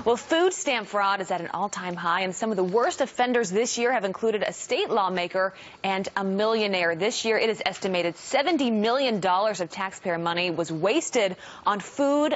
Well, food stamp fraud is at an all-time high, and some of the worst offenders this year have included a state lawmaker and a millionaire. This year, it is estimated $70 million of taxpayer money was wasted on food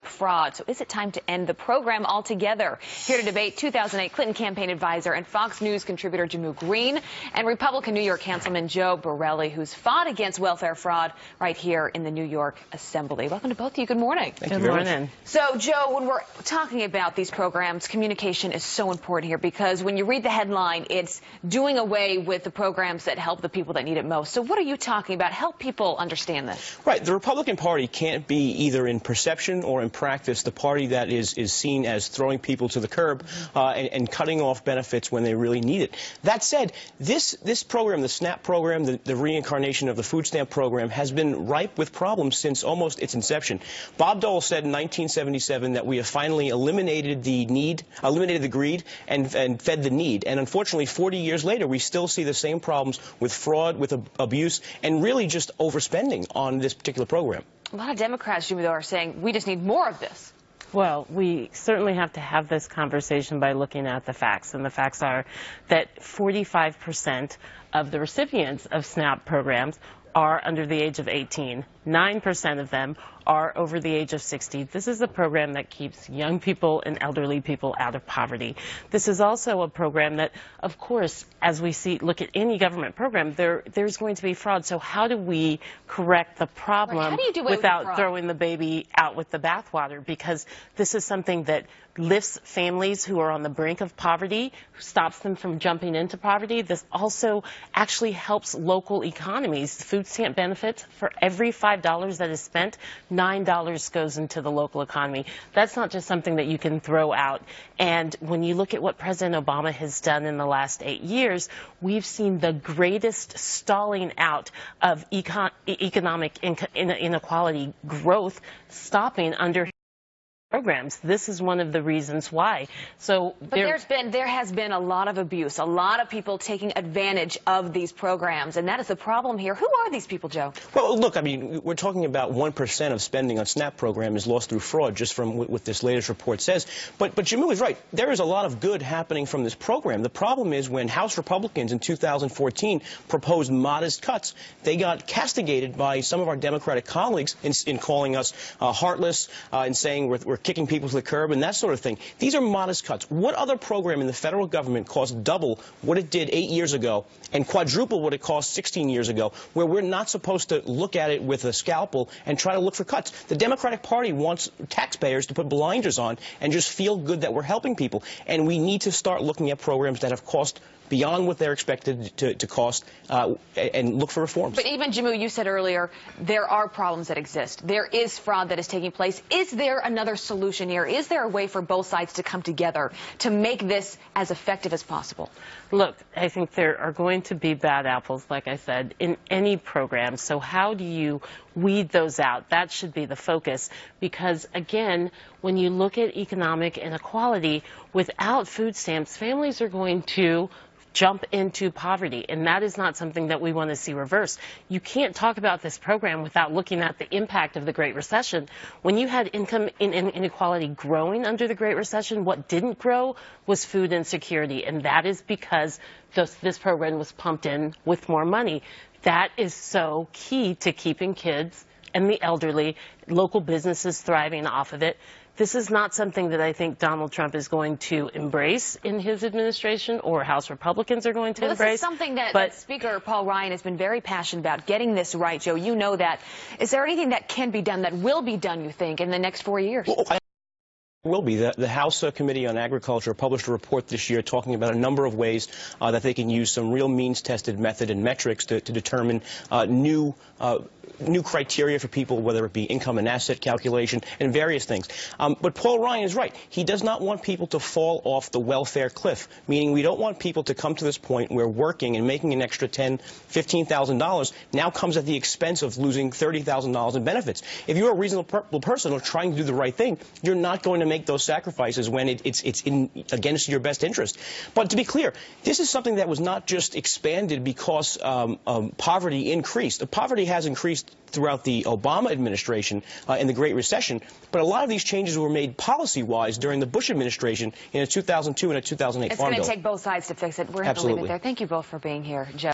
fraud. So is it time to end the program altogether? Here to debate, 2008 Clinton campaign advisor and Fox News contributor Jehmu Greene and Republican New York Councilman Joe Borelli, who's fought against welfare fraud right here in the New York Assembly. Welcome to both of you. Good morning. Good morning. So, Joe, when we're talking about these programs, communication is so important here because when you read the headline, it's doing away with the programs that help the people that need it most. So what are you talking about? Help people understand this. Right. The Republican Party can't be either in perception or in practice the party that is seen as throwing people to the curb and cutting off benefits when they really need it. That said, this program, the SNAP program, the reincarnation of the food stamp program, has been ripe with problems since almost its inception. Bob Dole said in 1977 that we have finally eliminated the greed and fed the need. And unfortunately, 40 years later, we still see the same problems with fraud, with abuse, and really just overspending on this particular program. A lot of Democrats, Jimmy, though, are saying we just need more of this. Well, we certainly have to have this conversation by looking at the facts. And the facts are that 45% of the recipients of SNAP programs are under the age of 18. 9% of them are over the age of 60. This is a program that keeps young people and elderly people out of poverty. This is also a program that, of course, as we look at any government program, there's going to be fraud. So how do we correct the problem without throwing the baby out with the bathwater? Because this is something that lifts families who are on the brink of poverty, stops them from jumping into poverty. This also actually helps local economies. Food stamp benefits, for every $5 that is spent, $9 goes into the local economy. That's not just something that you can throw out. And when you look at what President Obama has done in the last 8 years, we've seen the greatest stalling out of economic inequality growth stopping under programs. This is one of the reasons why. So, but there has been a lot of abuse, a lot of people taking advantage of these programs, and that is the problem here. Who are these people, Joe? Well, look, I mean, we're talking about 1% of spending on SNAP program is lost through fraud, just from what this latest report says. But Jehmu is right. There is a lot of good happening from this program. The problem is when House Republicans in 2014 proposed modest cuts, they got castigated by some of our Democratic colleagues in calling us heartless, and saying we're kicking people to the curb and that sort of thing. These are modest cuts. What other program in the federal government costs double what it did 8 years ago and quadruple what it cost 16 years ago, where we're not supposed to look at it with a scalpel and try to look for cuts? The Democratic Party wants taxpayers to put blinders on and just feel good that we're helping people. And we need to start looking at programs that have cost beyond what they're expected to cost and look for reforms. But even, Jehmu, you said earlier, there are problems that exist. There is fraud that is taking place. Is there another solution here? Is there a way for both sides to come together to make this as effective as possible? Look, I think there are going to be bad apples, like I said, in any program. So how do you weed those out? That should be the focus. Because, again, when you look at economic inequality, without food stamps, families are going to jump into poverty, and that is not something that we want to see reversed. You can't talk about this program without looking at the impact of the Great Recession. When you had income inequality growing under the Great Recession, what didn't grow was food insecurity, and that is because this program was pumped in with more money. That is so key to keeping kids and the elderly, local businesses thriving off of it. This is not something that I think Donald Trump is going to embrace in his administration or House Republicans are going to embrace. This is something that Speaker Paul Ryan has been very passionate about, getting this right, Joe. You know that. Is there anything that can be done, that will be done, you think, in the next 4 years? Will be. The House Committee on Agriculture published a report this year talking about a number of ways that they can use some real means-tested method and metrics to determine new criteria for people, whether it be income and asset calculation and various things. But Paul Ryan is right. He does not want people to fall off the welfare cliff, meaning we don't want people to come to this point where working and making an extra $10,000, $15,000 now comes at the expense of losing $30,000 in benefits. If you're a reasonable person or trying to do the right thing, you're not going to make those sacrifices when it's against your best interest. But to be clear, this is something that was not just expanded because poverty increased. Poverty has increased throughout the Obama administration in the Great Recession, but a lot of these changes were made policy-wise during the Bush administration in a 2002 and a 2008 farm bill. It's going to take both sides to fix it. We're going to leave it there. Thank you both for being here, Joe.